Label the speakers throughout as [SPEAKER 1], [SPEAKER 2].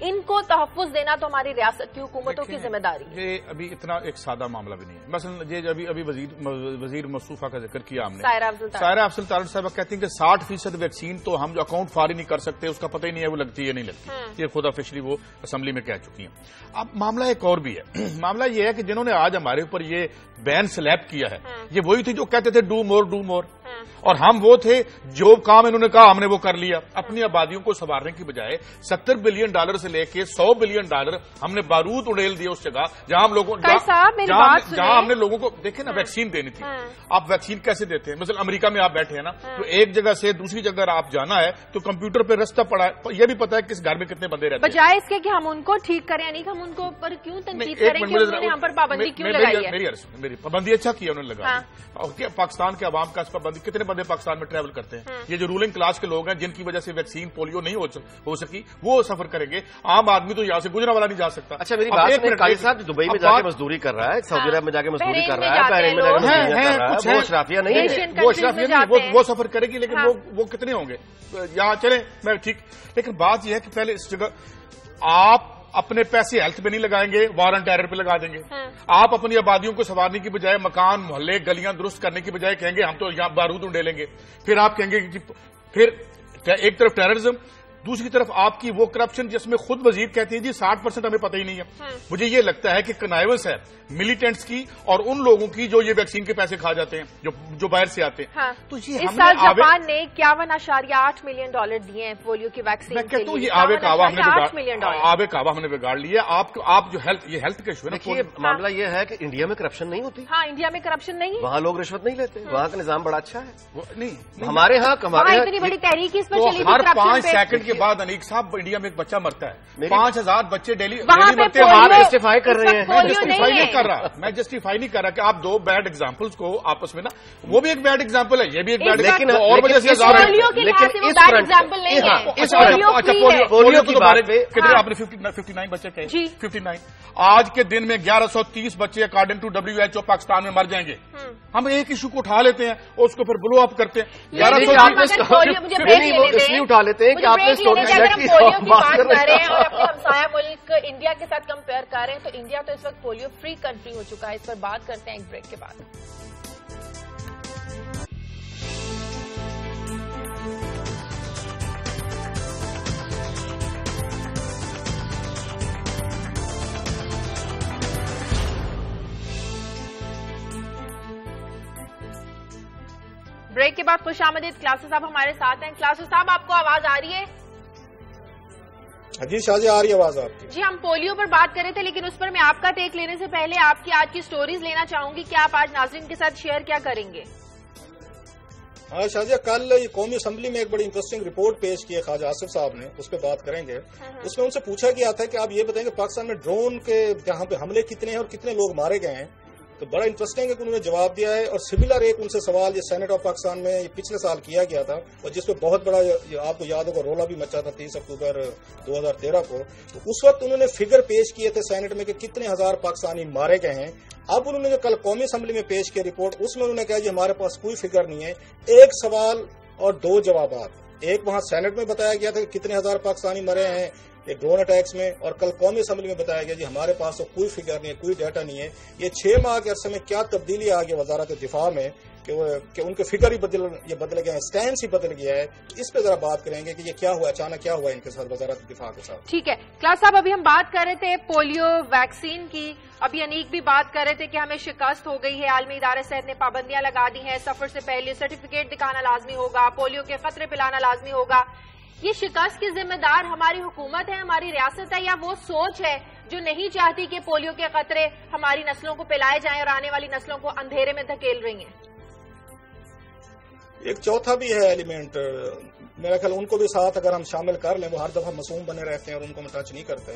[SPEAKER 1] ان کو تحفظ دینا تو ہماری ریاست کی حکومتوں کی ذمہ داری ہے.
[SPEAKER 2] یہ ابھی اتنا ایک سادہ معاملہ بھی نہیں ہے. مثلا یہ ابھی وزیر مصطفیٰ کا ذکر کیا ہم نے, سائرہ افضل تارڑ صاحبہ کہتی ہیں کہ 60% ویکسین تو ہم جو اکاؤنٹ فاری نہیں کر سکتے, اس کا پتہ ہی نہیں ہے وہ لگتی ہے نہیں لگتی. یہ خود آفیشلی وہ اسمبلی میں کہہ چکی ہیں. اب معاملہ ایک اور بھی ہے. معاملہ یہ ہے کہ جنہوں نے آج ہمارے اوپر یہ بین سلیب کیا ہے, یہ وہی تھے جو کہتے تھے ڈو مور, اور ہم وہ تھے جو کام انہوں نے کہا ہم نے وہ کر لیا. اپنی آبادیوں کو سنوارنے کی بجائے $70 بلین سے لے کے $100 بلین ہم نے بارود اڑیل دیا اس جگہ جہاں ہم لوگوں جہاں ہم نے لوگوں کو دیکھیں نا ویکسین دینی تھی. آپ ویکسین کیسے دیتے ہیں؟ مثلا امریکہ میں آپ بیٹھے ہیں نا, تو ایک جگہ سے دوسری جگہ آپ جانا ہے تو کمپیوٹر پہ رستہ پڑا ہے, یہ بھی پتا ہے کس گھر میں کتنے بندے رہتے ہیں.
[SPEAKER 1] بجائے اس کے کہ ہم ان کو ٹھیک کریں, یعنی ہم ان کو پر کیوں تنقید کریں کہ انہوں نے ہم پر پابندی کیوں لگائی ہے.
[SPEAKER 2] میری پابندی اچھا کیا انہوں نے لگا, پاکستان کے عوام کا اس پابندی. کتنے بندے پاکستان میں ٹریول کرتے ہیں؟ یہ جو رولنگ کلاس کے لوگ ہیں جن کی وجہ سے ویکسین پولیو نہیں ہو سکی, وہ سفر کریں گے. عام آدمی تو یہاں سے گزرنے والا نہیں جا سکتا.
[SPEAKER 3] اچھا میری بات قائد صاحب, دبئی میں جا کے مزدوری کر رہا ہے, سعودی عرب میں جا کے مزدوری کر رہا ہے, بحرین میں جا کے مزدوری کر رہا ہے, وہ اشرافیہ نہیں,
[SPEAKER 2] وہ سفر کرے گی, لیکن وہ کتنے ہوں گے یہاں چلیں میں ٹھیک. لیکن بات یہ ہے کہ پہلے اس جگہ آپ اپنے پیسے ہیلتھ پہ نہیں لگائیں گے, وار اینڈ ٹیرر پہ لگا دیں گے. آپ اپنی آبادیوں کو سنوارنے کی بجائے, مکان محلے گلیاں درست کرنے کی بجائے کہیں گے ہم تو یہاں بارود اڑیلیں گے. پھر آپ کہیں گے کہ پھر ایک طرف ٹیررزم, دوسری طرف آپ کی وہ کرپشن جس میں خود وزیر کہتے ہیں جی 60% ہمیں پتہ ہی نہیں ہے. مجھے یہ لگتا ہے کہ کنائیونس ہے ملیٹنٹس کی اور ان لوگوں کی جو یہ ویکسین کے پیسے کھا جاتے ہیں جو باہر سے آتے ہیں. تو یہ
[SPEAKER 1] اس سال جاپان نے $51.8 ملین دیے ہیں پولیو کی ویکسین کے لیے.
[SPEAKER 2] یہ آبے کعبہ ہم نے بگاڑ لیا. آپ جو ہیلتھ کے ایشو ہے,
[SPEAKER 3] معاملہ یہ ہے کہ انڈیا میں کرپشن نہیں ہوتی.
[SPEAKER 1] ہاں, انڈیا میں کرپشن نہیں ہے,
[SPEAKER 3] وہاں لوگ رشوت نہیں لیتے, وہاں کا نظام بڑا اچھا ہے.
[SPEAKER 2] نہیں
[SPEAKER 3] ہمارے ہاں
[SPEAKER 1] اتنی بڑی تحریک اس پر چلی,
[SPEAKER 2] ہر 5 سیکنڈ کے بعد انیک صاحب انڈیا میں ایک بچہ مرتا ہے. 5000 بچے ڈیلی مرتے ہیں.
[SPEAKER 3] جسٹیفائی کر رہے ہیں,
[SPEAKER 2] میں جسٹیفائی نہیں کر رہا کہ آپ دو بیڈ ایگزامپلس کو آپس میں نا, وہ بھی ایک بیڈ ایگزامپل ہے, یہ بھی ایک بیڈ,
[SPEAKER 3] لیکن
[SPEAKER 2] اور وجہ سے پولیو کے بارے میں کتنے آپ نے 59 بچے کہے, 59. آج کے دن میں 1130 بچے اکارڈنگ ٹو WHO پاکستان میں مر جائیں گے. ہم ایک ایشو کو اٹھا لیتے ہیں اور اس کو پھر بلو اپ کرتے ہیں.
[SPEAKER 3] 1130 اٹھا لیتے ہیں کہ آپ نے
[SPEAKER 1] پولیو کی بات کر رہے ہیں اور اپنے ہمسایہ ملک انڈیا کے ساتھ کمپیئر کر رہے ہیں, تو انڈیا تو اس وقت پولیو فری کنٹری ہو چکا ہے. اس پر بات کرتے ہیں ایک بریک کے بعد. بریک کے بعد خوش آمدید. کلاسز صاحب ہمارے ساتھ ہیں. کلاسز صاحب آپ کو آواز آ رہی ہے؟
[SPEAKER 4] جی شاہ جی آ رہی ہے آواز آپ کی.
[SPEAKER 1] جی ہم پولیو پر بات کر رہے تھے, لیکن اس پر میں آپ کا ٹیک لینے سے پہلے آپ کی آج کی سٹوریز لینا چاہوں گی کہ آپ آج ناظرین کے ساتھ شیئر کیا کریں گے؟
[SPEAKER 4] ہاں شاہ جی, کل قومی اسمبلی میں ایک بڑی انٹرسٹنگ رپورٹ پیش کی ہے خواجہ آصف صاحب نے, اس پہ بات کریں گے. اس میں ان سے پوچھا گیا تھا کہ آپ یہ بتائیں کہ پاکستان میں ڈرون کے یہاں پہ حملے کتنے ہیں اور کتنے لوگ مارے گئے ہیں. تو بڑا انٹرسٹنگ ہے کہ انہوں نے جواب دیا ہے. اور سملر ایک ان سے سوال یہ سینٹ آف پاکستان میں پچھلے سال کیا گیا تھا, اور جس پہ بہت بڑا آپ کو یاد ہوگا رولا بھی مچا تھا 30 اکتوبر 2013 کو. تو اس وقت انہوں نے فگر پیش کیے تھے سینٹ میں کہ کتنے ہزار پاکستانی مارے گئے ہیں. اب انہوں نے جو کل قومی اسمبلی میں پیش کیا رپورٹ, اس میں انہوں نے کہا کہ ہمارے پاس کوئی فگر نہیں ہے. ایک سوال اور 2 جوابات. ایک وہاں سینٹ میں بتایا گیا تھا کہ کتنے ہزار پاکستانی مرے ہیں یہ ڈرون اٹیکس میں, اور کل قومی اسمبلی میں بتایا گیا جی ہمارے پاس تو کوئی فگر نہیں ہے, کوئی ڈیٹا نہیں ہے. یہ 6 ماہ کے عرصے میں کیا تبدیلی آ گئی وزارت دفاع میں کہ ان کے فگر ہی بدل گئے ہیں, اسٹینس ہی بدل گیا ہے. اس پہ ذرا بات کریں گے کہ یہ کیا ہوا, اچانک کیا ہوا ان کے ساتھ وزارت دفاع کے ساتھ.
[SPEAKER 1] ٹھیک ہے کلاس صاحب, ابھی ہم بات کر رہے تھے پولیو ویکسین کی. ابھی انیک بھی بات کر رہے تھے کہ ہمیں شکست ہو گئی ہے, عالمی ادارہ صحت نے پابندیاں لگا دی ہیں, سفر سے پہلے سرٹیفکیٹ دکھانا لازمی ہوگا, پولیو کے خطرے پلانا لازمی ہوگا. یہ شکست کی ذمہ دار ہماری حکومت ہے, ہماری ریاست ہے, یا وہ سوچ ہے جو نہیں چاہتی کہ پولیو کے خطرے ہماری نسلوں کو پلائے جائیں اور آنے والی نسلوں کو اندھیرے میں دھکیل رہی ہیں؟
[SPEAKER 4] ایک چوتھا بھی ہے ایلیمنٹ, میرا خیال ان کو بھی ساتھ اگر ہم شامل کر لیں, وہ ہر دفعہ معصوم بنے رہتے ہیں اور ان کو ہم ٹچ نہیں کرتے.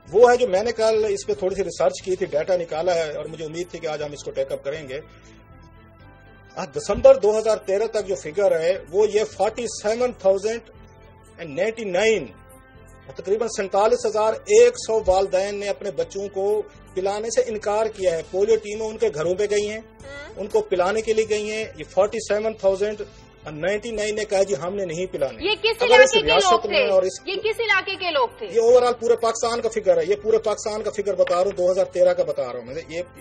[SPEAKER 4] وہ ہے جو میں نے کل اس پہ تھوڑی سی ریسرچ کی تھی, ڈیٹا نکالا ہے, اور مجھے امید تھی کہ آج ہم اس کو ٹیک اپ کریں گے. دسمبر 2013 تک جو فگر ہے وہ یہ 47,099 تقریباً 47,100 والدین نے اپنے بچوں کو پلانے سے انکار کیا ہے. پولیو ٹیمیں ان کے گھروں پہ گئی ہیں, ان کو پلانے کے لیے گئی ہیں. یہ 47,000 99 نے کہا جی ہم نے نہیں پلانے.
[SPEAKER 1] یہ کس علاقے کے لوگ تھے؟ یہ کس علاقے کے لوگ تھے؟
[SPEAKER 4] یہ اوور آل پورے پاکستان کا فگر ہے. یہ پورے پاکستان کا فگر بتا رہا ہوں, 2013 کا بتا رہا ہوں میں.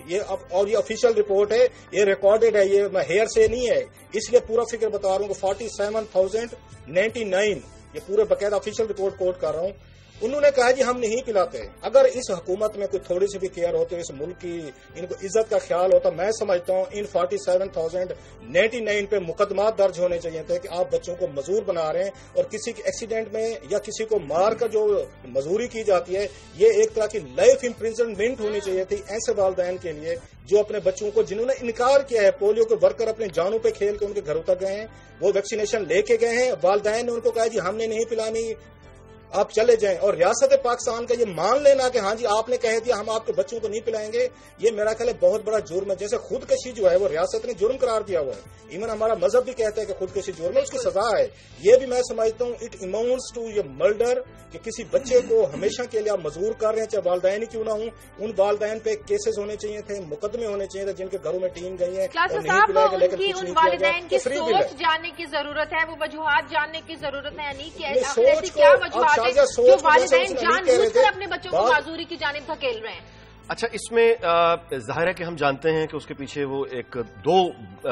[SPEAKER 4] یہ اور یہ آفیشیل رپورٹ ہے, یہ ریکارڈڈ ہے, یہ میں ہیئر سے نہیں ہے, اس لیے پورا فگر بتا رہا ہوں کہ 47,099 یہ پورے باقاعدہ آفیشیل رپورٹ کوٹ کر رہا ہوں. انہوں نے کہا جی ہم نہیں پلاتے. اگر اس حکومت میں کوئی تھوڑی سی بھی کیئر ہوتی, اس ملک کی ان کو عزت کا خیال ہوتا, میں سمجھتا ہوں ان 47,099 پہ مقدمات درج ہونے چاہیے تھے کہ آپ بچوں کو مزدور بنا رہے ہیں, اور کسی کے ایکسیڈنٹ میں یا کسی کو مار کر جو مزدوری کی جاتی ہے, یہ ایک طرح کی لائف امپریزنمنٹ ہونی چاہیے تھی ایسے والدین کے لیے جو اپنے بچوں کو, جنہوں نے انکار کیا ہے, پولیو کے ورکر اپنے جانوں پہ کھیل کے ان کے گھروں تک گئے ہیں, وہ ویکسینیشن لے کے گئے ہیں, والدین نے ان کو کہا جی ہم نے نہیں پلانی, آپ چلے جائیں. اور ریاست پاکستان کا یہ مان لینا کہ ہاں جی آپ نے کہہ دیا ہم آپ کے بچوں کو نہیں پلائیں گے, یہ میرا خیال ہے بہت بڑا جرم ہے. جیسے خودکشی جو ہے وہ ریاست نے جرم قرار دیا ہوا ہے, ایون ہمارا مذہب بھی کہتا ہے کہ خودکشی جرم ہے, اس کی سزا ہے. یہ بھی میں سمجھتا ہوں اٹ اماؤنٹس ٹو یہ مرڈر, کہ کسی بچے کو ہمیشہ کے لیے آپ مزدور کر رہے ہیں, چاہے والدین ہی کیوں نہ ہوں. ان والدین پہ کیسز ہونے چاہیے تھے, مقدمے ہونے چاہیے تھے جن کے گھروں میں ٹیم گئی ہیں اور نہیں پلائے گئے, لیکن کچھ نہیں کیا گیا.
[SPEAKER 1] کی سوچ جاننے کی ضرورت ہے, وہ وجوہات جاننے کی ضرورت ہے. نہیں کیا کیا وجوہات ہیں جو والدین جان بوجھ کر اپنے بچوں کو معذوری کی جانب دھکیل رہے ہیں؟
[SPEAKER 3] اچھا, اس میں ظاہر ہے کہ ہم جانتے ہیں کہ اس کے پیچھے وہ دو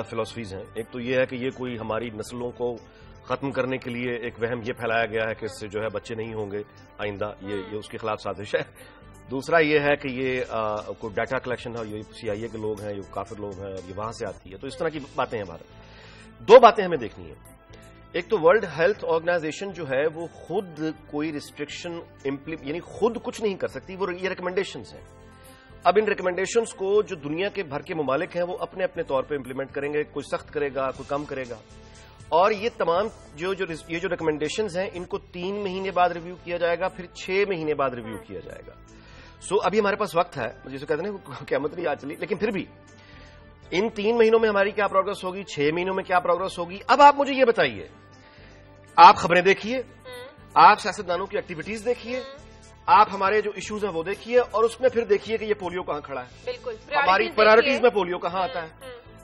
[SPEAKER 3] فلسفیز ہیں. ایک تو یہ ہے کہ یہ کوئی ہماری نسلوں کو ختم کرنے کے لیے ایک وہم یہ پھیلایا گیا ہے کہ اس سے جو ہے بچے نہیں ہوں گے آئندہ, یہ اس کے خلاف سازش ہے. دوسرا یہ ہے کہ یہ کوئی ڈیٹا کلیکشن ہے, یہ CIA کے لوگ ہیں, یہ کافر لوگ ہیں, یہ وہاں سے آتی ہے. تو اس طرح کی باتیں ہیں. بھارت دو باتیں ہمیں دیکھنی ہیں. ایک تو ورلڈ ہیلتھ آرگنائزیشن جو ہے وہ خود کوئی ریسٹرکشن یعنی خود کچھ نہیں کر سکتی, وہ یہ ریکمنڈیشنز ہیں. اب ان ریکمنڈیشنز کو جو دنیا کے بھر کے ممالک ہیں وہ اپنے اپنے طور پہ امپلیمنٹ کریں گے, کوئی سخت کرے گا, کوئی کم کرے گا. اور یہ تمام جو ریکمنڈیشنز ہیں ان کو 3 مہینے بعد ریویو کیا جائے گا, پھر 6 مہینے بعد ریویو کیا جائے گا. سو ابھی ہمارے پاس وقت ہے, جسے کہتے ہیں قیامت نہیں آ چلی, لیکن پھر بھی ان 3 مہینوں میں ہماری کیا پروگرس ہوگی, 6 مہینوں میں کیا پروگرس ہوگی. اب آپ مجھے یہ بتائیے, آپ خبریں دیکھیے, آپ سیاستدانوں کی ایکٹیویٹیز دیکھیے, آپ ہمارے جو ایشوز ہیں وہ دیکھیے, اور اس میں پھر دیکھیے کہ یہ پولیو کہاں کھڑا ہے.
[SPEAKER 1] بالکل
[SPEAKER 3] ہماری پرائرٹیز میں پولیو کہاں آتا ہے.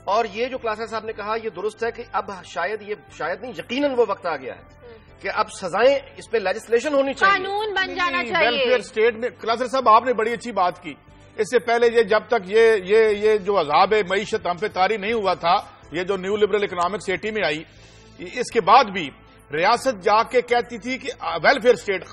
[SPEAKER 3] اور یہ جو کلاسر صاحب نے کہا یہ درست ہے کہ اب شاید نہیں یقیناً وہ وقت آ گیا ہے کہ اب سزائیں اس پہ لیجسلیشن ہونی چاہیے,
[SPEAKER 1] قانون بن جانا چاہیے.
[SPEAKER 2] ویلفیئر اسٹیٹ میں کلاسر صاحب آپ نے بڑی اچھی بات کی. اس سے پہلے یہ جب تک یہ جو عذاب معیشت ہم پہ طاری نہیں ہوا تھا, یہ جو نیو لبرل اکنامکس 80 میں آئی, اس کے بعد بھی ریاست جا کے کہتی تھی کہ ویلفیئر اسٹیٹ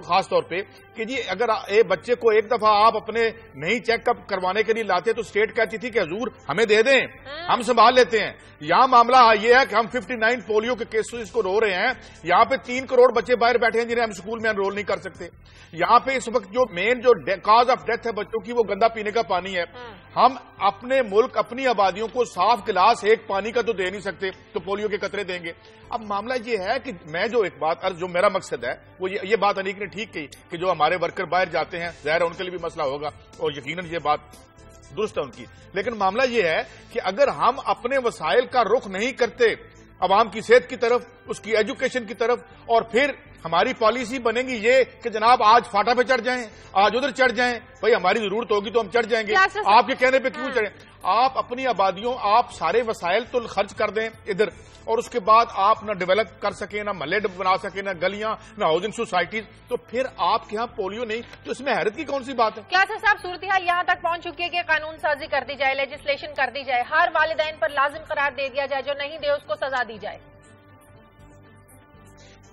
[SPEAKER 2] خاص طور پہ کہ جی اگر بچے کو ایک دفعہ آپ اپنے نہیں چیک اپ کروانے کے لیے لاتے تو اسٹیٹ کہتی تھی کہ حضور ہمیں دے دیں, ہم سنبھال لیتے ہیں. یہاں معاملہ یہ ہے کہ ہم 59 پولیو کے کیسز کو رو رہے ہیں, یہاں پہ 3 کروڑ بچے باہر بیٹھے ہیں جنہیں ہم اسکول میں انرول نہیں کر سکتے. یہاں پہ اس وقت جو مین جو کاز آف ڈیتھ ہے بچوں کی وہ گندا پینے کا پانی ہے. ہم اپنے ملک اپنی آبادیوں کو صاف گلاس ایک پانی کا تو دے نہیں سکتے, تو پولیو کے قطرے دیں گے. اب معاملہ یہ ہے کہ میں جو ایک بات جو میرا مقصد ہے وہ یہ بات انیک نے ٹھیک کہی کہ جو ہمارے ورکر باہر جاتے ہیں ظاہر ان کے لیے بھی مسئلہ ہوگا, اور یقیناً یہ بات درست ہے ان کی. لیکن معاملہ یہ ہے کہ اگر ہم اپنے وسائل کا رخ نہیں کرتے عوام کی صحت کی طرف, اس کی ایجوکیشن کی طرف, اور پھر ہماری پالیسی بنے گی یہ کہ جناب آج فاٹا پہ چڑھ جائیں, آج ادھر چڑھ جائیں, بھائی ہماری ضرورت ہوگی تو ہم چڑھ جائیں گے, آپ کے کہنے پہ کیوں چڑھیں. آپ اپنی آبادیوں آپ سارے وسائل تو خرچ کر دیں ادھر, اور اس کے بعد آپ نہ ڈیولپ کر سکیں, نہ محلے بنا سکیں, نہ گلیاں, نہ ہاؤسنگ سوسائٹیز, تو پھر آپ کے ہاں پولیو نہیں, تو اس میں حیرت کی کون سی بات ہے.
[SPEAKER 1] کیا صاحب صورتحال یہاں تک پہنچ چکی ہے کہ قانون سازی کر دی جائے, لیجسلیشن کر دی جائے, ہر والدین پر لازم قرار دے دیا جائے, جو نہیں دے اس کو سزا دی جائے.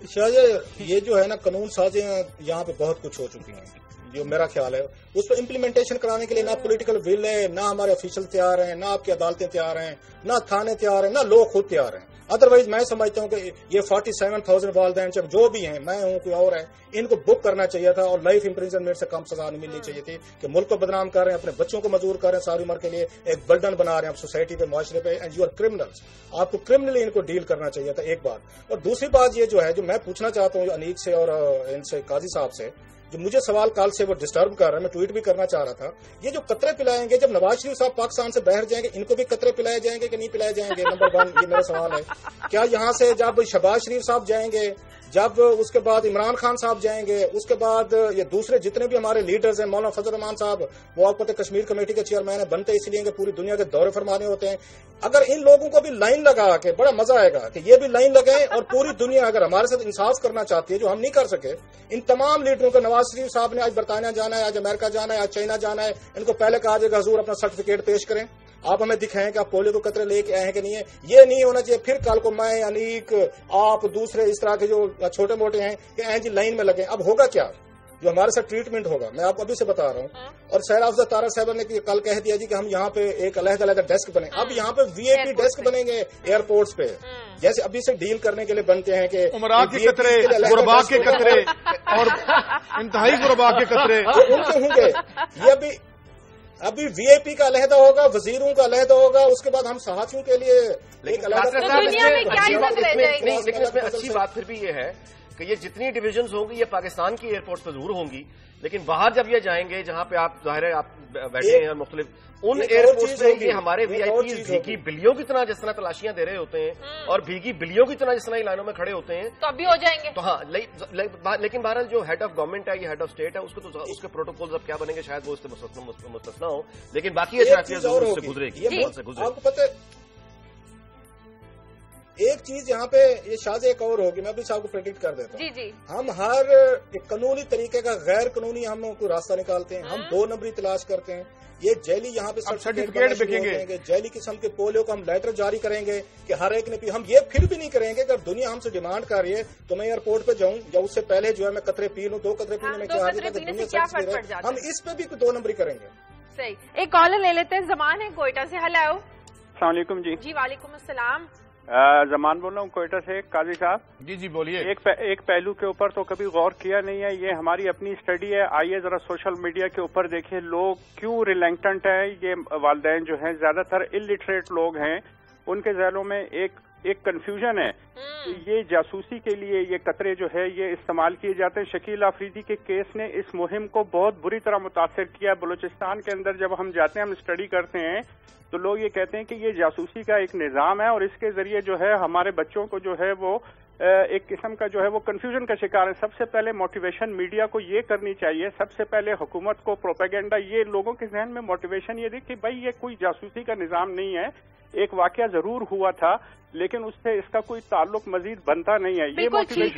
[SPEAKER 4] شاید یہ جو ہے نا قانون سازیاں یہاں پہ بہت کچھ ہو چکی ہیں, جو میرا خیال ہے اس پہ امپلیمنٹیشن کرانے کے لیے نہ پولیٹیکل ول ہے, نہ ہمارے آفیشل تیار ہیں, نہ آپ کی عدالتیں تیار ہیں, نہ تھانے تیار ہیں, نہ لوگ خود تیار ہیں. ادروائز میں سمجھتا ہوں کہ یہ 47,000 والدین جب جو بھی ہیں, میں ہوں کوئی اور ہے, ان کو بک کرنا چاہیے تھا, اور لائف امپریزنمنٹ سے کم سزا نہیں ملنی چاہیے تھی کہ ملک کو بدنام کر رہے ہیں, اپنے بچوں کو مزدور کر رہے ہیں ساری عمر کے لیے, ایک برڈن بنا رہے ہیں سوسائٹی پہ, معاشرے پہ, اینڈ یو آر کرمنلز. آپ کو کرمنلی ان کو ڈیل کرنا چاہیے تھا, ایک بات. اور دوسری بات یہ جو ہے جو میں پوچھنا چاہتا ہوں انیک سے اور ان سے قاضی صاحب سے, جو مجھے سوال کال سے وہ ڈسٹرب کر رہا ہے، میں ٹویٹ بھی کرنا چاہ رہا تھا، یہ جو قطرے پلائیں گے، جب نواز شریف صاحب پاکستان سے باہر جائیں گے ان کو بھی قطرے پلائے جائیں گے کہ نہیں پلائے جائیں گے؟ نمبر 1 یہ میرا سوال ہے. کیا یہاں سے جب شہباز شریف صاحب جائیں گے، جب اس کے بعد عمران خان صاحب جائیں گے، اس کے بعد یہ دوسرے جتنے بھی ہمارے لیڈرز ہیں، مولانا فضل الرحمان صاحب وہ آپ کو کشمیر کمیٹی کے چیئرمین ہیں، بنتے اس لیے کہ پوری دنیا کے دورے فرمانے ہوتے ہیں. اگر ان لوگوں کو بھی لائن لگا کے بڑا مزہ آئے گا کہ یہ بھی لائن لگائیں اور پوری دنیا اگر ہمارے ساتھ انصاف کرنا چاہتی ہے جو ہم نہیں کر سکے، ان تمام لیڈروں کو نواز شریف صاحب نے آج برطانیہ جانا ہے، آج امریکہ جانا ہے، آج چائنا جانا ہے، ان کو پہلے کہا جائے گا حضور اپنا سرٹیفکیٹ پیش کریں، آپ ہمیں دکھائیں کہ آپ پولیو کو قطرے لے کے آئے ہیں کہ نہیں ہے. یہ نہیں ہونا چاہیے پھر کل کو میں انیک آپ دوسرے اس طرح کے جو چھوٹے موٹے ہیں کہ جی لائن میں لگیں. اب ہوگا کیا جو ہمارے ساتھ ٹریٹمنٹ ہوگا، میں آپ کو ابھی سے بتا رہا ہوں. اور سیر افزا تارا صاحب نے کل کہہ دیا جی کہ ہم یہاں پہ ایک علیحدہ ڈیسک بنے. اب یہاں پہ VIP ڈیسک بنیں گے ایئرپورٹس پہ، جیسے ابھی سے ڈیل کرنے کے لیے بنتے ہیں کہ
[SPEAKER 2] عمرا کے قطرے، غربا کے قطرے اور انتہائی غربا کے قطرے
[SPEAKER 4] ان کے ہوں گے. یہ ابھی VIP کا علیحدہ ہوگا، وزیروں کا علیحدہ ہوگا، اس کے بعد ہم صحافیوں کے لیے ایک علیحدہ.
[SPEAKER 3] لیکن اس میں اچھی بات پھر بھی یہ ہے کہ یہ جتنی ڈویژنز ہوں گی یہ پاکستان کی ایئرپورٹ پہ ضرور ہوں گی، لیکن باہر جب یہ جائیں گے جہاں پہ آپ ظاہر ہے آپ بیٹھے ہیں مختلف ان ایئرپورٹ میں یہ ہمارے VIPs بھیگی بلیوں کی طرح جس طرح تلاشیاں دے رہے ہوتے ہیں اور بھیگی بلیوں کی طرح جس طرح لائنوں میں کھڑے ہوتے ہیں
[SPEAKER 1] تو اب بھی ہو جائیں گے.
[SPEAKER 3] تو ہاں، لیکن بہرحال جو ہیڈ آف گورنمنٹ ہے، یہ ہیڈ آف اسٹیٹ ہے، اس کو تو اس کے پروٹوکولز اب کیا بنیں گے شاید وہ اس سے مستثنا ہو، لیکن باقی ضرور اس سے گزرے گی.
[SPEAKER 4] آپ کو پتہ ایک چیز یہاں پہ یہ شاذ ایک اور ہوگی، میں بھی صاحب کو پریڈکٹ کر دیتا ہوں.
[SPEAKER 1] جی
[SPEAKER 4] ہم ہر قانونی طریقے کا غیر قانونی ہم کوئی راستہ نکالتے ہیں، ہم 2 نمبری تلاش کرتے ہیں. یہ جیلی یہاں پہ
[SPEAKER 2] سرٹیفکیٹ بکیں گے،
[SPEAKER 4] جیلی قسم کے پولیو کو ہم لیٹر جاری کریں گے کہ ہر ایک نے ہم یہ پھر بھی نہیں کریں گے. اگر دنیا ہم سے ڈیمانڈ کر رہی ہے تو میں ایئرپورٹ پہ جاؤں یا اس سے پہلے جو ہے میں قطرے پی لوں، 2 قطرے پینے میں کیا ہم اس پہ بھی 2 نمبری کریں گے.
[SPEAKER 1] صحیح. ایک کالر لے لیتے ہیں، زمان ہے کوئٹہ سے. ہیلو.
[SPEAKER 5] السلام علیکم. جی
[SPEAKER 1] وعلیکم السلام.
[SPEAKER 5] زمان بول رہا ہوں کوئٹہ سے. قاضی صاحب
[SPEAKER 2] جی بولیے.
[SPEAKER 5] ایک پہلو کے اوپر تو کبھی غور کیا نہیں ہے، یہ ہماری اپنی اسٹڈی ہے. آئیے ذرا سوشل میڈیا کے اوپر دیکھیں لوگ کیوں ریلینکٹنٹ ہیں. یہ والدین جو ہیں زیادہ تر الٹریٹ لوگ ہیں، ان کے ذہنوں میں ایک کنفیوژن ہے. یہ جاسوسی کے لیے یہ قطرے جو ہے یہ استعمال کیے جاتے ہیں. شکیل آفریدی کے کیس نے اس مہم کو بہت بری طرح متاثر کیا. بلوچستان کے اندر جب ہم جاتے ہیں، ہم اسٹڈی کرتے ہیں تو لوگ یہ کہتے ہیں کہ یہ جاسوسی کا ایک نظام ہے اور اس کے ذریعے جو ہے ہمارے بچوں کو جو ہے وہ ایک قسم کا جو ہے وہ کنفیوژن کا شکار ہے. سب سے پہلے موٹیویشن میڈیا کو یہ کرنی چاہیے، سب سے پہلے حکومت کو پروپیگنڈا، یہ لوگوں کے ذہن میں موٹیویشن یہ دی کہ بھائی یہ کوئی جاسوسی کا نظام نہیں ہے. ایک واقعہ ضرور ہوا تھا لیکن اس سے اس کا کوئی تعلق مزید بنتا نہیں ہے. یہ
[SPEAKER 1] موٹیویشن.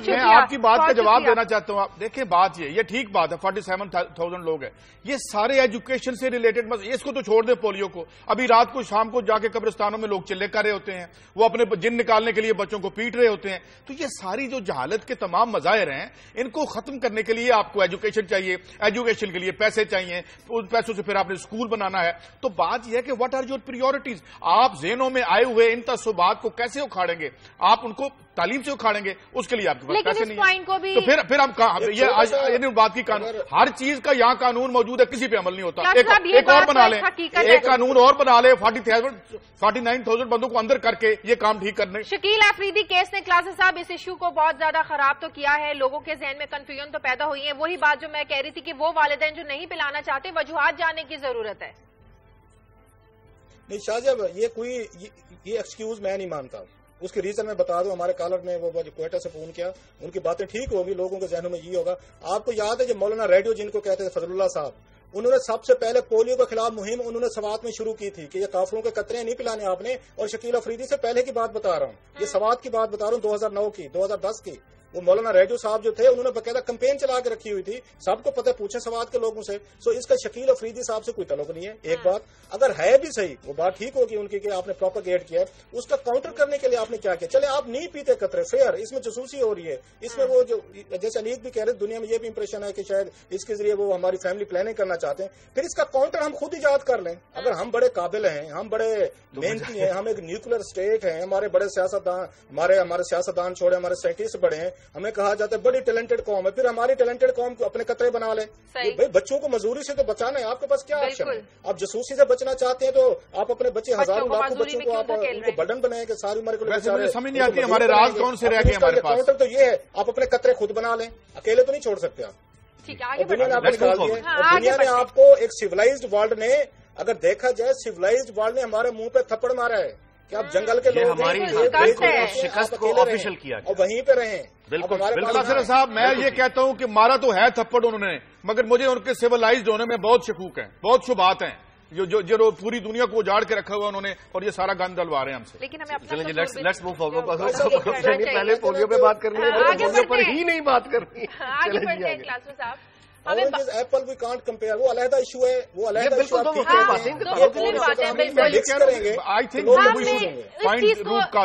[SPEAKER 2] میں آپ کی بات کا جواب دینا چاہتا ہوں. آپ دیکھیں بات یہ ٹھیک بات ہے، 47,000 لوگ ہیں، یہ سارے ایجوکیشن سے ریلیٹڈ. بس اس کو تو چھوڑ دیں پولیو کو. ابھی رات کو شام کو جا کے قبرستانوں میں لوگ چلے کر رہے ہوتے ہیں، وہ اپنے جن نکالنے کے لیے بچوں کو پیٹ رہے ہوتے ہیں. تو یہ ساری جو جہالت کے تمام مظاہر ہیں ان کو ختم کرنے کے لیے آپ کو ایجوکیشن چاہیے، ایجوکیشن کے لیے پیسے چاہیے، ان پیسوں سے پھر آپ نے اسکول بنانا ہے. تو بات یہ ہے کہ واٹ آر یور پریورٹیز. آپ ذہنوں میں آئے ہوئے ان تعصبات کو کیسے اکھاڑیں گے؟ آپ ان کو تعلیم سے اکھاڑیں گے، اس کے لیے آپ کے پاس پیسے نہیں ہیں. تو پھر ہم یہ بات کی قانون، ہر چیز کا یہاں قانون موجود ہے، کسی پہ عمل نہیں ہوتا. ایک اور بنا لیں، ایک قانون اور بنا لیں، 49,000 بندوں کو اندر کر کے یہ کام ٹھیک کرنے.
[SPEAKER 1] شکیل آفریدی کیس نے کلاسز صاحب اس ایشو کو بہت زیادہ خراب تو کیا ہے، لوگوں کے ذہن میں کنفیوژن تو پیدا ہوئی ہے. وہی بات جو میں کہہ رہی تھی کہ وہ والدین جو نہیں پلانا چاہتے، وجوہات جاننے کی ضرورت ہے.
[SPEAKER 4] نہیں شاہ صاحب، یہ ایکسکیوز میں نہیں مانتا. اس کی ریزن میں بتا دوں. ہمارے کالر نے وہ کوئٹہ سے فون کیا، ان کی باتیں ٹھیک ہوگی، لوگوں کے ذہنوں میں یہ ہوگا. آپ کو یاد ہے جو مولانا ریڈیو جن کو کہتے تھے فضل اللہ صاحب، انہوں نے سب سے پہلے پولیو کے خلاف مہم انہوں نے سوات میں شروع کی تھی کہ یہ کافروں کے قطرے نہیں پلانے آپ نے. اور شکیل آفریدی سے پہلے کی بات بتا رہا ہوں، یہ سوات کی بات بتا رہا ہوں، 2009 کی، 2010 کی. وہ مولانا ریڈیو صاحب جو تھے انہوں نے باقاعدہ کمپین چلا کے رکھی ہوئی تھی، سب کو پتہ، پوچھیں سوات کے لوگوں سے. سو اس کا شکیل آفریدی صاحب سے کوئی تعلق نہیں ہے. ایک بات اگر ہے بھی صحیح، وہ بات ٹھیک ہوگی ان کی کہ آپ نے پروپیگیٹ کیا ہے، اس کا کاؤنٹر کرنے کے لیے آپ نے کیا کیا. چلے آپ نہیں پیتے قطرے، فیئر، اس میں جاسوسی ہو رہی ہے، اس میں وہ جو جیسے انیک بھی کہہ رہے دنیا میں یہ بھی امپریشن ہے کہ شاید اس کے ذریعے وہ ہماری فیملی پلاننگ کرنا چاہتے ہیں. پھر اس کا کاؤنٹر ہم خود ایجاد کر لیں. اگر ہم بڑے قابل ہیں، ہم بڑے محنتی ہیں، ہم ایک نیوکلیر اسٹیٹ ہیں، ہمارے بڑے سیاستدان، ہمارے سیاستدان چھوڑے، ہمارے سائنٹسٹ بڑے ہیں، ہمیں کہا جاتا ہے بڑی ٹیلنٹڈ قوم ہے، پھر ہماری ٹیلنٹڈ قوم کو اپنے قطرے بنا لیں. بھائی بچوں کو مزدوری سے تو بچانا ہے، آپ کے پاس کیا آپشن ہے؟ آپ جاسوسی سے بچنا چاہتے ہیں تو آپ اپنے بچے ہزاروں لاکھوں بچوں کو آپ ان کو برڈن بنائیں کہ ساری عمر کے لیے.
[SPEAKER 2] سمجھ نہیں آتی ہمارے راز کون سے رہ گئے ہمارے پاس.
[SPEAKER 4] کاؤنٹر تو یہ ہے، آپ اپنے قطرے خود بنا لیں، اکیلے تو نہیں چھوڑ سکتے آپ.
[SPEAKER 1] ٹھیک ہے
[SPEAKER 4] دنیا نے آپ کو نکال دیا. دنیا نے آپ کو ایک سویلائزڈ ورلڈ نے اگر دیکھا جائے سویلائزڈ ورلڈ نے ہمارے منہ پہ تھپڑ مارا ہے کہ آپ جنگل کے لوگ
[SPEAKER 3] ہماری شکست کو آفیشل کیا
[SPEAKER 4] اور وہیں پہ رہیں.
[SPEAKER 2] بالکل صاحب میں یہ کہتا ہوں کہ مارا تو ہے تھپڑ انہوں نے, مگر مجھے ان کے سویلائزڈ ہونے میں بہت شکوک ہیں, بہت شبہات ہیں جو پوری دنیا کو اجاڑ کے رکھا ہوا انہوں نے, اور یہ سارا گند ڈلوا رہے ہیں ہم سے.
[SPEAKER 1] لیکن ہمیں
[SPEAKER 3] لیٹس موو فارورڈ. پہلے پولیو پہ بات کرنی ہے, پولیو پر ہی نہیں بات کرنی.
[SPEAKER 1] آگے بڑھتے ہیں کلاسٹر صاحب.
[SPEAKER 4] ایپل وی کانٹ کمپیئر, وہ علیحدہ ایشو ہے, وہ علیحدہ ایشو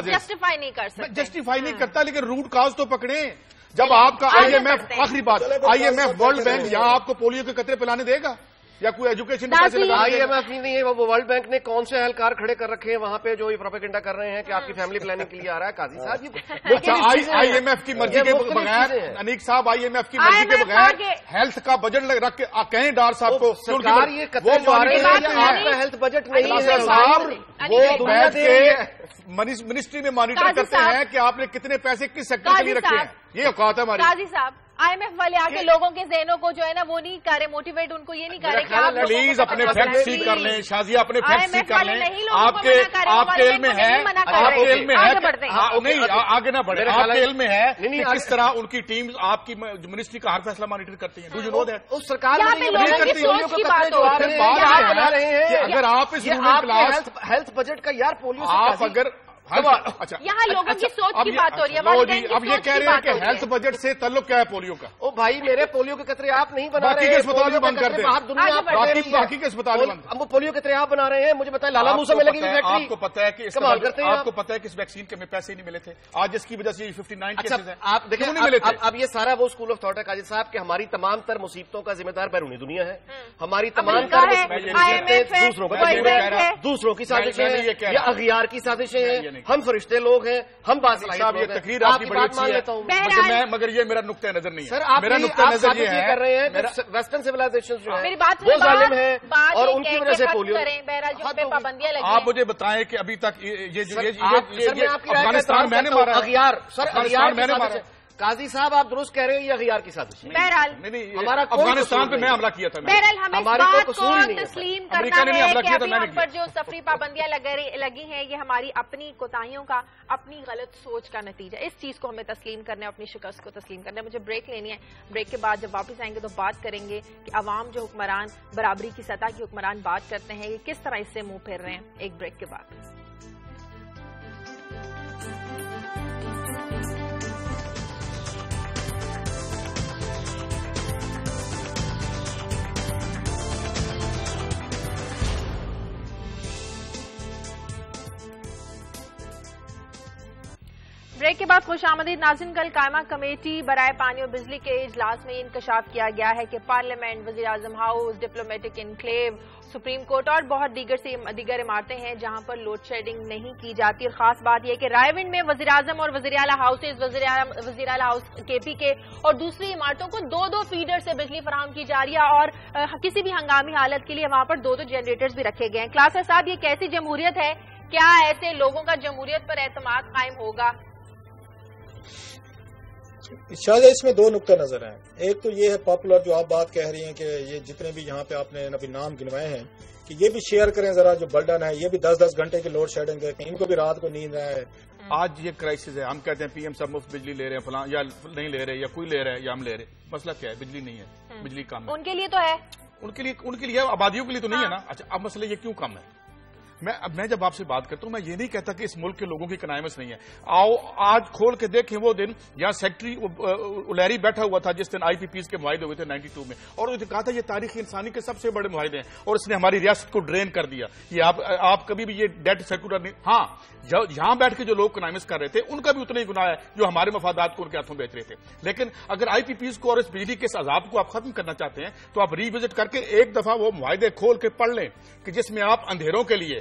[SPEAKER 1] جسٹیفائی نہیں کر سکتے,
[SPEAKER 2] جسٹیفائی نہیں کرتا, لیکن روٹ کاز تو پکڑیں. جب آپ کا آئی ایم ایف, آخری بات, I M F World Bank یہاں آپ کو پولیو کے قطرے پلانے دے گا یا کوئی ایجوکیشن؟
[SPEAKER 3] آئی ایم ایف نہیں ہے, وہ ورلڈ بینک نے کون سے اہلکار کھڑے کر رکھے ہیں وہاں پہ جو یہ پروپیگنڈا کر رہے ہیں کہ آپ کی فیملی پلاننگ کے لیے آ رہا ہے. قاضی صاحب
[SPEAKER 2] آئی ایم ایف کی مرضی کے بغیر, انیک صاحب آئی ایم ایف کی مرضی کے بغیر ہیلتھ کا بجٹ رکھ کے کہیں ڈار صاحب کو
[SPEAKER 3] سرکار یہ قطعے جو آ رہے ہیں آپ کا ہیلتھ بجٹ نہیں ہے
[SPEAKER 2] صاحب, وہ بیٹھ کے منسٹری میں مانیٹر کرتے ہیں کہ آپ نے کتنے پیسے کس سیکٹر کے لیے رکھے ہیں. یہ اوقات ہے ہماری.
[SPEAKER 1] قاضی صاحب آئی ایم ایف والے آ کے لوگوں کے ذہنوں کو جو ہے نا وہ نہیں کر رہے موٹیویٹ, ان کو یہ نہیں کر رہے کہ آپ
[SPEAKER 2] پلیز اپنے فیکٹ سیکھ کر لیں. شازیہ اپنے فیکٹ سیکھ کر لیں. آپ کے علم میں ہے, آپ کے علم میں ہے نہیں, آگے نہ بڑھے. آپ کے علم میں ہے کہ کس طرح ان کی ٹیم آپ کی منسٹری کا ہر فیصلہ مانیٹر کرتی ہے. Do you know that?
[SPEAKER 3] اس سرکار
[SPEAKER 2] اگر آپ اس رولنگ کلاس
[SPEAKER 3] ہیلتھ بجٹ کا یار پولیو
[SPEAKER 2] آپ اگر
[SPEAKER 1] یہاں لوگوں کی سوچ کی بات ہو رہی ہے.
[SPEAKER 2] اب یہ کہہ رہے ہیں کہ ہیلتھ بجٹ سے تعلق کیا ہے پولیو کا؟
[SPEAKER 3] او بھائی میرے پولیو کے قطرے آپ نہیں بنا رہے,
[SPEAKER 2] باقی کے اسپتال بھی بند کر دیں, باقی کے اسپتال بند.
[SPEAKER 3] اب وہ پولیو کے قطرے آپ بنا رہے ہیں, مجھے بتائیں لالا موسا میں لگی فیکٹری.
[SPEAKER 2] آپ کو پتا ہے کہ آپ کو پتا ہے کہ اس ویکسین کے میں پیسے نہیں ملے تھے, آج اس کی وجہ سے 59 کیسز ہیں.
[SPEAKER 3] آپ دیکھیں اب یہ سارا وہ اسکول آف تھاٹ ہے قاضی صاحب کہ ہماری تمام تر مصیبتوں کا ذمہ دار بیرونی دنیا ہے. ہماری تمام تر دوسروں کا دوسروں کی سازشیں ہیں یا اغیار کی سازشیں ہیں. ہم فرشتے لوگ ہیں, ہم
[SPEAKER 2] صاحب یہ تقریر آپ کی بڑی اچھی ہے, مگر یہ میرا نقطہ نظر نہیں ہے.
[SPEAKER 3] سر آپ
[SPEAKER 2] میرا نقطہ نظر یہ
[SPEAKER 3] کر رہے ہیں ویسٹرن سویلائزیشن جو ہے
[SPEAKER 1] وہ
[SPEAKER 3] ظالم ہے اور ان کی وجہ سے پولیو.
[SPEAKER 2] آپ مجھے بتائیں کہ ابھی تک یہ افغانستان میں نے مارا
[SPEAKER 3] اغیار, سر اغیار میں نے مارا. قاضی صاحب آپ درست کہہ رہے ہیں, یہ اغیار کی سازش ہے.
[SPEAKER 1] بہرحال
[SPEAKER 2] ہمارا افغانستان پہ میں حملہ کیا تھا.
[SPEAKER 1] بہرحال ہمیں بات کو تسلیم کرنا ہے کہ ابھی ہم پر جو سفری پابندیاں لگی ہیں یہ ہماری اپنی کوتاہیوں کا, اپنی غلط سوچ کا نتیجہ. اس چیز کو ہمیں تسلیم کرنا ہے, اپنی شکست کو تسلیم کرنا ہے. مجھے بریک لینی ہے. بریک کے بعد جب واپس آئیں گے تو بات کریں گے کہ عوام جو حکمران برابری کی سطح کے حکمران بات کرتے ہیں یہ کس طرح اس سے منہ پھیر رہے ہیں. ایک بریک کے بعد. بریک کے بعد خوش آمدید ناظرین. کل قائمہ کمیٹی برائے پانی اور بجلی کے اجلاس میں انکشاف کیا گیا ہے کہ پارلیمنٹ, وزیراعظم house, diplomatic enclave, supreme court اور بہت دیگر عمارتیں ہیں جہاں پر لوڈ شیڈنگ نہیں کی جاتی. اور خاص بات یہ کہ رائے ونڈ میں وزیراعظم اور وزیر اعلیٰ ہاؤسز, وزیر اعلیٰ ہاؤس کے پی کے اور دوسری عمارتوں کو 2 فیڈر سے بجلی فراہم کی جا رہی ہے اور کسی بھی ہنگامی حالت کے لیے وہاں پر 2 جنریٹرز بھی رکھے گئے ہیں. کلاسر صاحب یہ کیسی جمہوریت ہے؟ کیا ایسے لوگوں کا جمہوریت پر اعتماد قائم ہوگا؟
[SPEAKER 4] شاید اس میں 2 نقطہ نظر ہیں. ایک تو یہ ہے پاپولر جو آپ بات کہہ رہی ہیں کہ یہ جتنے بھی یہاں پہ آپ نے ابھی نام گنوائے ہیں کہ یہ بھی شیئر کریں ذرا, جو برڈن ہے یہ بھی 10 گھنٹے کی لوڈ شیڈنگ ہے, ان کو بھی رات کو نیند ہے.
[SPEAKER 2] آج یہ کرائسس ہے, ہم کہتے ہیں پی ایم صاحب مفت بجلی لے رہے ہیں فلاں, یا نہیں لے رہے, یا کوئی لے رہا ہے یا ہم لے رہے. مسئلہ کیا ہے؟ بجلی نہیں ہے, بجلی کم ہے.
[SPEAKER 1] ان کے لیے تو ہے,
[SPEAKER 2] ان کے لیے آبادیوں کے لیے تو نہیں ہے نا. اچھا اب مسئلہ یہ کیوں کم ہے؟ میں جب آپ سے بات کرتا ہوں میں یہ نہیں کہتا کہ اس ملک کے لوگوں کی کنائمس نہیں ہے. آؤ آج کھول کے دیکھیں وہ دن یہاں سیکٹری الیری بیٹھا ہوا تھا جس دن آئی پی پیز کے معاہدے ہوئے تھے 92 میں, اور اس نے کہا تھا یہ تاریخ انسانی کے سب سے بڑے معاہدے ہیں اور اس نے ہماری ریاست کو ڈرین کر دیا. یہ آپ کبھی بھی یہ ڈیٹ سیکولر نہیں. ہاں یہاں بیٹھ کے جو لوگ کنائمس کر رہے تھے ان کا بھی اتنا ہی گناہ ہے جو ہمارے مفادات کو ان کے ہاتھوں بیچ رہے تھے. لیکن اگر آئی پی پیز کو اور اس بجلی کے عذاب کو آپ ختم کرنا چاہتے ہیں تو آپ ری وزٹ کر کے ایک دفعہ وہ معاہدے کھول کے پڑھ لیں کہ جس میں آپ اندھیروں کے لیے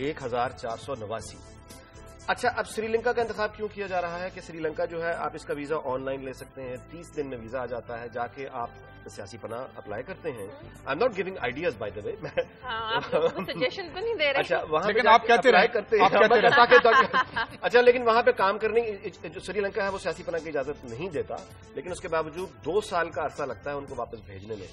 [SPEAKER 3] 1489। اچھا، اب سری لنکا کا انتخاب کیوں کیا جا رہا ہے کہ سری لنکا جو ہے آپ اس کا ویزا آن لائن لے سکتے ہیں، 30 دن میں ویزا آ جاتا ہے، جا کے آپ سیاسی پناہ اپلائی کرتے ہیں. I am not giving ideas by the way,
[SPEAKER 1] suggestion تو نہیں دے رہے.
[SPEAKER 3] اچھا وہاں
[SPEAKER 2] لیکن آپ کہتے
[SPEAKER 3] ہیں اچھا، لیکن وہاں پہ کام کرنے جو سری لنکا ہے وہ سیاسی پناہ کی اجازت نہیں دیتا، لیکن اس کے باوجود 2 سال کا عرصہ لگتا ہے ان کو واپس بھیجنے میں.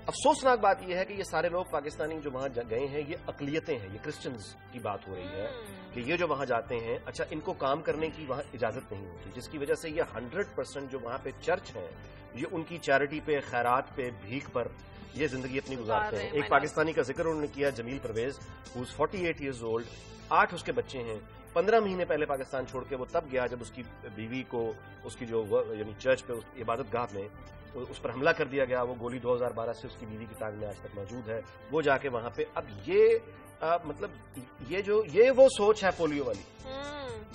[SPEAKER 3] افسوسناک بات یہ ہے کہ یہ سارے لوگ پاکستانی جو وہاں گئے ہیں یہ اقلیتیں ہیں، یہ کرسچنز کی بات ہو رہی ہے کہ یہ جو وہاں جاتے ہیں، اچھا ان کو کام کرنے کی وہاں اجازت نہیں ہوتی، جس کی وجہ سے یہ 100% جو وہاں پہ چرچ ہیں یہ ان کی چیریٹی پہ، خیرات پہ، بھیک پر یہ زندگی اپنی گزارتے ہیں. ایک پاکستانی کا ذکر انہوں نے کیا، جمیل Pervez, who is 48 years old، 8 اس کے بچے ہیں. 15 مہینے پہلے پاکستان چھوڑ کے وہ تب گیا جب اس کی بیوی کو اس کی جو یعنی چرچ پہ عبادت گاہ میں اس پر حملہ کر دیا گیا. وہ گولی 2012 سے اس کی بیوی کی ٹانگ میں آج تک موجود ہے. وہ جا کے وہاں پہ اب یہ مطلب یہ وہ سوچ ہے پولیو والی،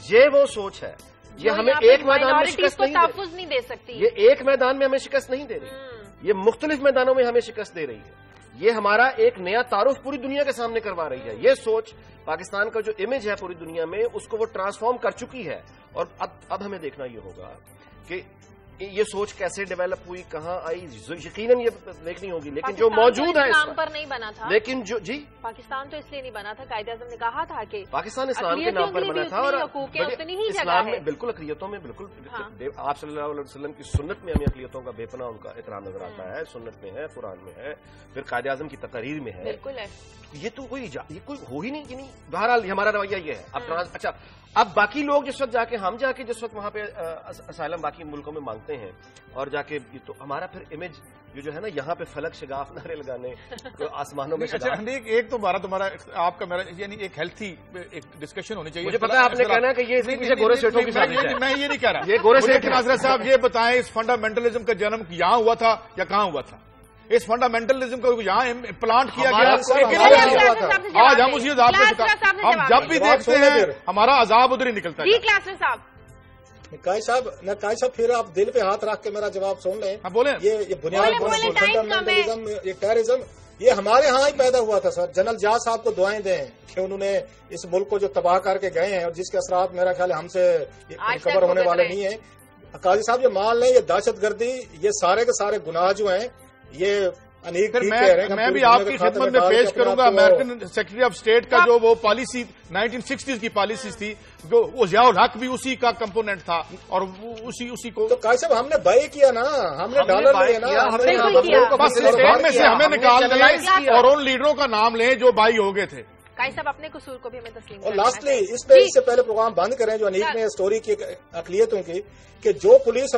[SPEAKER 3] یہ وہ سوچ ہے، یہ ہمیں ایک میدان میں شکست نہیں دے سکتی، یہ ایک میدان میں ہمیں شکست نہیں دے رہی، یہ مختلف میدانوں میں ہمیں شکست دے رہی ہے. یہ ہمارا ایک نیا تعارف پوری دنیا کے سامنے کروا رہی ہے. یہ سوچ پاکستان کا جو امیج ہے پوری دنیا میں اس کو وہ ٹرانسفارم کر چکی ہے. اور اب ہمیں دیکھنا یہ ہوگا کہ یہ سوچ کیسے ڈیولپ ہوئی، کہاں آئی، یقیناً یہ دیکھنی ہوگی. لیکن جو موجود ہے
[SPEAKER 1] اسلام پر نہیں بنا تھا،
[SPEAKER 3] لیکن جو
[SPEAKER 1] پاکستان تو اس لیے نہیں بنا تھا، قائد اعظم نے کہا تھا کہ
[SPEAKER 3] پاکستان اسلام کے نام پر بنا تھا، اور اسلام میں بالکل اقلیتوں میں بالکل آپ صلی اللہ علیہ وسلم کی سنت میں ہمیں اقلیتوں کا بے پناہ ان کا احترام نظر آتا ہے. سنت میں ہے، قرآن میں ہے، پھر قائد اعظم کی تقاریر میں ہے.
[SPEAKER 1] بالکل ہے.
[SPEAKER 3] یہ تو کوئی ہو ہی نہیں کہ نہیں. بہرحال ہمارا رویہ یہ ہے. اچھا اب باقی لوگ جس وقت جس وقت وہاں پہ اسائلم باقی ملکوں میں مانگتے ہیں اور جا کے تو ہمارا پھر امیج جو ہے نا یہاں پہ فلک شگاف نعرے لگانے آسمانوں میں.
[SPEAKER 2] ایک تو تمہارا آپ کا میرا یعنی ایک ہیلتھی ایک ڈسکشن ہونی چاہیے.
[SPEAKER 3] مجھے پتا ہے آپ نے کہنا ہے کہ یہ گورے سیٹوں کی سازش ہے.
[SPEAKER 2] میں یہ نہیں کہہ رہا. یہ گورے سیٹ ناظر صاحب یہ بتائیں اس فنڈامنٹلزم کا جنم یہاں ہوا تھا یا کہاں ہوا تھا؟ اس فنڈامنٹلزم کو یہاں پلانٹ کیا گیا. آج ہم اسی عذاب کا شکار، ہم جب بھی دیکھتے ہیں ہمارا عذاب ادھر ہی نکلتا ہے.
[SPEAKER 4] نقائی صاحب پھر آپ دل پہ ہاتھ رکھ کے میرا جواب سن لیں.
[SPEAKER 2] بولیں.
[SPEAKER 4] یہ بنیاد فنڈامنٹلزم، یہ ٹیررزم یہ ہمارے ہاں ہی پیدا ہوا تھا. سر جنرل جاز صاحب کو دعائیں دیں کہ انہوں نے اس ملک کو جو تباہ کر کے گئے ہیں اور جس کے اثرات میرا خیال ہے ہم سے کور ہونے والے نہیں ہیں. قاضی صاحب یہ مان لیں، یہ دہشت گردی، یہ سارے کے سارے گناہ جو ہیں یہ
[SPEAKER 2] میں بھی آپ کی خدمت میں پیش کروں گا امریکن سیکرٹری آف اسٹیٹ کا جو وہ پالیسی 1960s کی پالیسیز تھی، وہ ضیاء الحق بھی اسی کا کمپوننٹ تھا اور اسی کو. تو
[SPEAKER 4] قاضی صاحب ہم نے بائی کیا نا، ہم نے ڈالر لیے نا،
[SPEAKER 2] بس اسٹیٹ میں سے ہمیں نکال دیں اور ان لیڈروں کا نام لیں جو بائی ہو گئے تھے.
[SPEAKER 1] صاحب اپنے قصور کو بھی ہمیں تسلیم.
[SPEAKER 4] اور لاسٹلی اس پہ اس سے پہلے پروگرام بند کریں جو انیک نے اسٹوری کی اقلیتوں کی کہ جو پولیس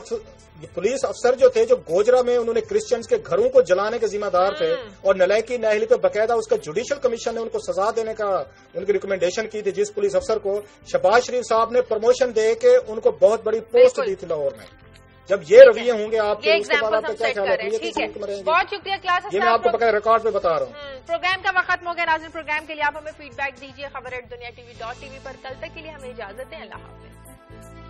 [SPEAKER 4] افسر جو تھے جو گوجرا میں انہوں نے کرسچنز کے گھروں کو جلانے کے ذمہ دار تھے اور نلائکی نااہلی پہ باقاعدہ اس کا جوڈیشل کمیشن نے ان کو سزا دینے کا ان کی ریکمنڈیشن کی تھی. جس پولیس افسر کو شہباز شریف صاحب نے پرموشن دے کے ان کو بہت بڑی پوسٹ دی تھی لاہور میں. جب یہ رویے ہوں گے آپ کے، اس کے بعد آپ کا کیا خیال ہے؟
[SPEAKER 1] بہت شکریہ کلاس.
[SPEAKER 4] یہ میں آپ کو بقایا ریکارڈ پہ بتا رہا ہوں.
[SPEAKER 1] پروگرام کا وقت ختم ہو گیا. ناظرین پروگرام کے لیے آپ ہمیں فیڈ بیک دیجیے خبر@دنیا TV.tv پر. کل تک کے لیے ہمیں اجازت دیں. اللہ حافظ.